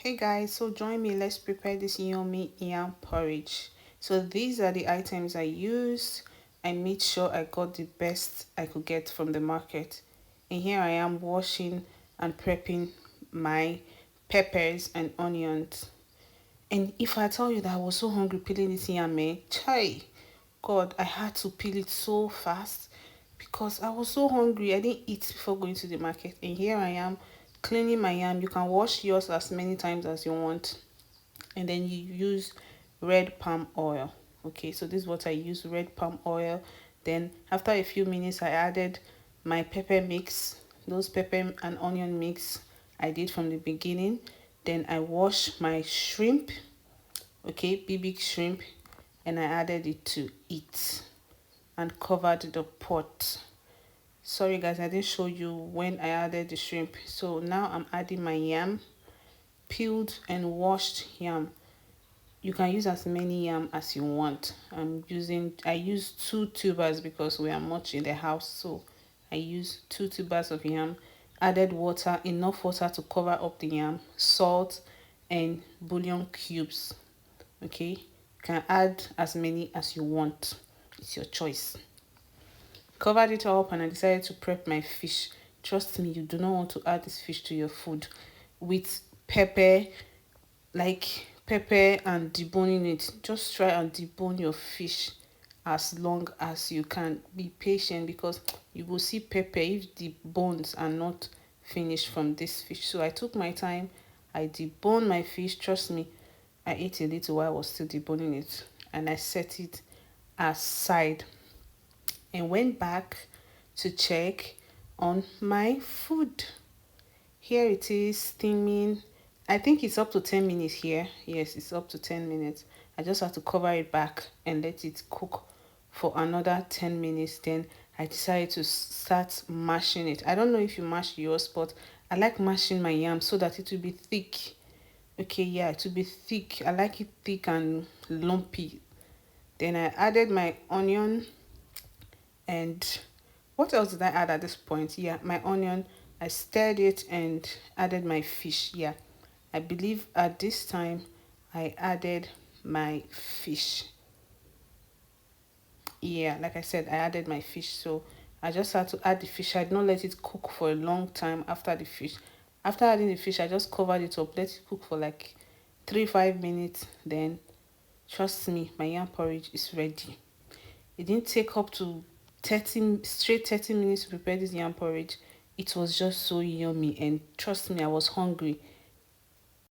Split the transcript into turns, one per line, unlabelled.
Hey guys, so join me. Let's prepare this yummy yam porridge. So these are the items I used. I made sure I got the best I could get from the market. And here I am washing and prepping my peppers and onions. And if I tell you that I was so hungry peeling this yam, chai, God, I had to peel it so fast because I was so hungry. I didn't eat before going to the market. And here I am cleaning my yam. You can wash yours as many times as you want. And then you use red palm oil. Okay, so this is what I use, red palm oil. Then after a few minutes, I added my pepper mix, those pepper and onion mix I did from the beginning. Then I wash my shrimp, okay, big shrimp, and I added it to it and covered the pot. Sorry guys, I didn't show you when I added the shrimp. So now I'm adding my yam, peeled and washed yam. You can use as many yam as you want. I use two tubers because we are much in the house, so I use two tubers of yam. Added water, enough water to cover up the yam, salt and bouillon cubes. Okay, you can add as many as you want. It's your choice. Covered it up and I decided to prep my fish. Trust me, you do not want to add this fish to your food with pepper, like pepper and deboning it. Just try and debone your fish as long as you can. Be patient because you will see pepper if the bones are not finished from this fish. So I took my time. I deboned my fish. Trust me, I ate a little while I was still deboning it, and I set it aside and went back to check on my food. Here it is steaming. I think it's up to 10 minutes here. Yes, it's up to 10 minutes. I just have to cover it back and let it cook for another 10 minutes. Then I decided to start mashing it. I don't know if you mash yours, but I like mashing my yam so that it will be thick. Okay, yeah, it will be thick. I like it thick and lumpy. Then I added my onion and what else did I add at this point? Yeah, my onion. I stirred it and added my fish. Yeah, I believe at this time I added my fish. Yeah, like I said, I added my fish. So I just had to add the fish. I did not let it cook for a long time after the fish. After adding the fish, I just covered it up, let it cook for like 3 5 minutes. Then trust me, my yam porridge is ready. It didn't take up to 30 minutes to prepare this yam porridge. It was just so yummy, and trust me, I was hungry.